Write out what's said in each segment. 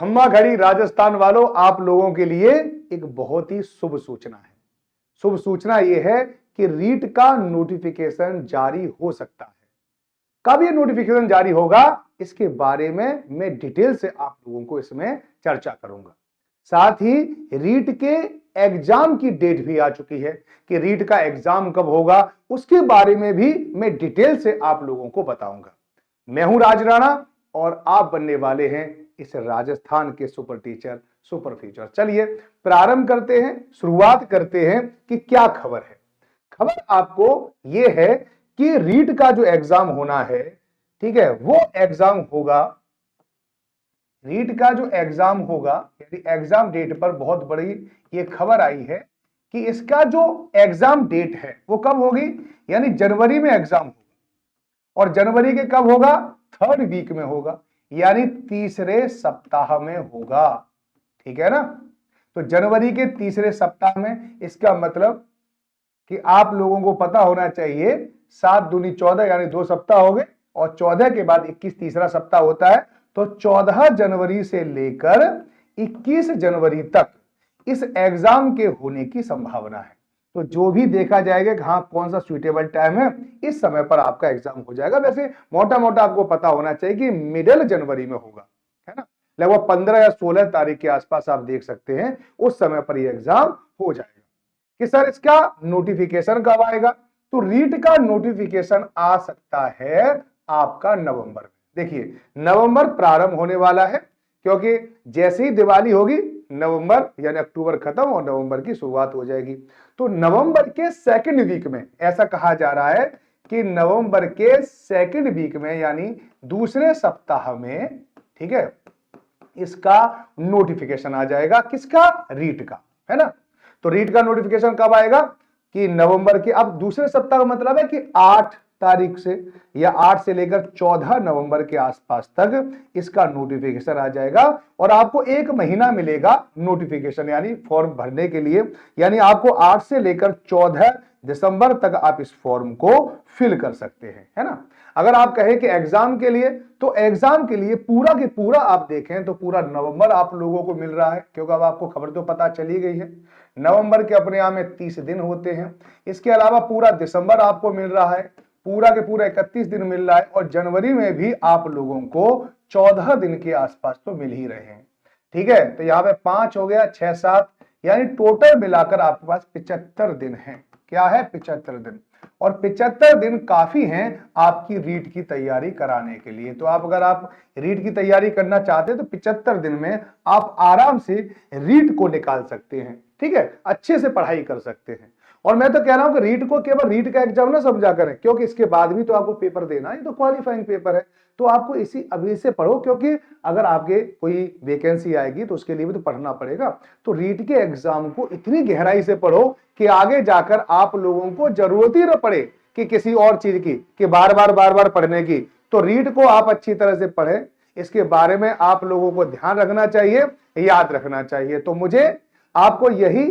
खम्बा घड़ी राजस्थान वालों, आप लोगों के लिए एक बहुत ही शुभ सूचना है। शुभ सूचना यह है कि रीट का नोटिफिकेशन जारी हो सकता है। कब ये नोटिफिकेशन जारी होगा, इसके बारे में मैं डिटेल से आप लोगों को इसमें चर्चा करूंगा। साथ ही रीट के एग्जाम की डेट भी आ चुकी है कि रीट का एग्जाम कब होगा, उसके बारे में भी मैं डिटेल से आप लोगों को बताऊंगा। मैं हूं राज राणा और आप बनने वाले हैं इस राजस्थान के सुपर टीचर सुपर फ्यूचर। चलिए प्रारंभ करते हैं, शुरुआत करते हैं कि क्या खबर है। खबर आपको यह है कि रीट का जो एग्जाम होना है, ठीक है, वो एग्जाम होगा। रीट का जो एग्जाम होगा, यानी एग्जाम डेट पर बहुत बड़ी ये खबर आई है कि इसका जो एग्जाम डेट है वो कब होगी, यानी जनवरी में एग्जाम होगा। और जनवरी के कब होगा, 3rd वीक में होगा, यानी तीसरे सप्ताह में होगा। ठीक है ना। तो जनवरी के तीसरे सप्ताह में, इसका मतलब कि आप लोगों को पता होना चाहिए 7 दूनी 14, यानी 2 सप्ताह हो गए, और 14 के बाद 21 तीसरा सप्ताह होता है। तो 14 जनवरी से लेकर 21 जनवरी तक इस एग्जाम के होने की संभावना है। तो जो भी देखा जाएगा कि हाँ कौन सा सुइटेबल टाइम है, इस समय पर आपका एग्जाम हो जाएगा। वैसे मोटा मोटा आपको पता होना चाहिए कि मिडिल जनवरी में होगा, है ना। लगभग 15 या 16 तारीख के आसपास आप देख सकते हैं, उस समय पर यह एग्जाम हो जाएगा। कि सर इसका नोटिफिकेशन कब आएगा, तो रीट का नोटिफिकेशन आ सकता है आपका नवंबर में। देखिए नवंबर प्रारंभ होने वाला है, क्योंकि जैसे ही दिवाली होगी नवंबर यानी अक्टूबर खत्म और नवंबर की शुरुआत हो जाएगी। तो नवंबर के 2nd वीक में, ऐसा कहा जा रहा है कि नवंबर के 2nd वीक में यानी दूसरे सप्ताह में, ठीक है, इसका नोटिफिकेशन आ जाएगा। किसका, रीट का, है ना। तो रीट का नोटिफिकेशन कब आएगा कि नवंबर के, अब दूसरे सप्ताह का मतलब है कि 8 तारीख से या 8 से लेकर 14 नवंबर के आसपास तक इसका नोटिफिकेशन आ जाएगा। और आपको 1 महीना मिलेगा नोटिफिकेशन यानी फॉर्म भरने के लिए। यानी आपको 8 से लेकर 14 दिसंबर तक आप इस फॉर्म को फिल कर सकते हैं, है ना। अगर आप कहें कि एग्जाम के लिए, तो एग्जाम के लिए पूरा के पूरा आप देखें तो पूरा नवंबर आप लोगों को मिल रहा है, क्योंकि अब आपको खबर तो पता चली गई है। नवंबर के अपने आप में 30 दिन होते हैं। इसके अलावा पूरा दिसंबर आपको मिल रहा है, पूरा के पूरा 31 दिन मिल रहा है, और जनवरी में भी आप लोगों को 14 दिन के आसपास तो मिल ही रहे हैं। ठीक है, तो यहां पे 5 हो गया, 6 7, यानी टोटल मिलाकर आपके पास 75 दिन है। क्या है, 75 दिन। और 75 दिन काफी हैं आपकी रीट की तैयारी कराने के लिए। तो अगर आप रीट की तैयारी करना चाहते हैं तो 75 दिन में आप आराम से रीट को निकाल सकते हैं। ठीक है, अच्छे से पढ़ाई कर सकते हैं। और मैं तो कह रहा हूं कि रीट को केवल रीट का एग्जाम ना समझा करें, क्योंकि इसके बाद भी तो आपको पेपर देना है, तो क्वालिफाइंग पेपर है। तो आपको इसी अभी से पढ़ो, क्योंकि अगर आपके कोई वैकेंसी आएगी तो उसके लिए भी तो पढ़ना पड़ेगा। तो रीट के एग्जाम को इतनी गहराई से पढ़ो कि आगे जाकर आप लोगों को जरूरत ही न पड़े कि किसी और चीज की, कि बार बार पढ़ने की। तो रीट को आप अच्छी तरह से पढ़ें, इसके बारे में आप लोगों को ध्यान रखना चाहिए, याद रखना चाहिए। तो मुझे आपको यही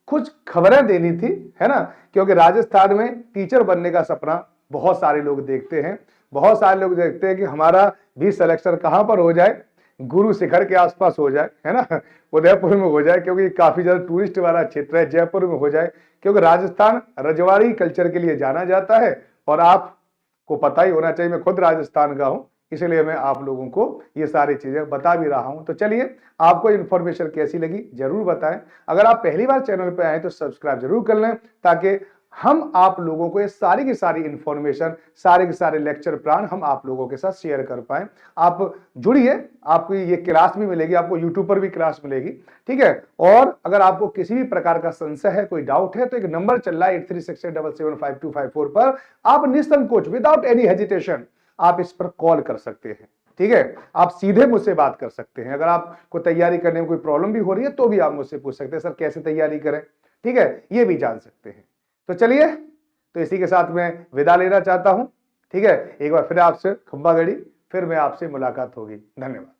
कुछ खबरें देनी थी, है ना, क्योंकि राजस्थान में टीचर बनने का सपना बहुत सारे लोग देखते हैं। बहुत सारे लोग देखते हैं कि हमारा भी सिलेक्शन कहां पर हो जाए, गुरु शिखर के आसपास हो जाए, है ना, उदयपुर में हो जाए, क्योंकि काफी ज्यादा टूरिस्ट वाला क्षेत्र है, जयपुर में हो जाए, क्योंकि राजस्थान रजवाड़ी कल्चर के लिए जाना जाता है। और आपको पता ही होना चाहिए, मैं खुद राजस्थान का हूं, इसलिए मैं आप लोगों को ये सारी चीजें बता भी रहा हूं। तो चलिए, आपको इन्फॉर्मेशन कैसी लगी जरूर बताएं। अगर आप पहली बार चैनल पे आए तो सब्सक्राइब जरूर कर लें, ताकि हम आप लोगों को ये सारी की सारी इंफॉर्मेशन, सारे के सारे लेक्चर प्लान हम आप लोगों के साथ शेयर कर पाए। आप जुड़िए, आपको ये क्लास भी मिलेगी, आपको यूट्यूब पर भी क्लास मिलेगी। ठीक है, और अगर आपको किसी भी प्रकार का संशय है, कोई डाउट है, तो एक नंबर चल रहा है 8368775254 पर। आप निसंकोच, विदाउट एनी हेजिटेशन आप इस पर कॉल कर सकते हैं। ठीक है, आप सीधे मुझसे बात कर सकते हैं। अगर आपको तैयारी करने में कोई प्रॉब्लम भी हो रही है तो भी आप मुझसे पूछ सकते हैं, सर कैसे तैयारी करें, ठीक है, ये भी जान सकते हैं। तो चलिए, तो इसी के साथ मैं विदा लेना चाहता हूं। ठीक है, एक बार फिर आपसे खंबा घड़ी, फिर मैं आपसे मुलाकात होगी। धन्यवाद।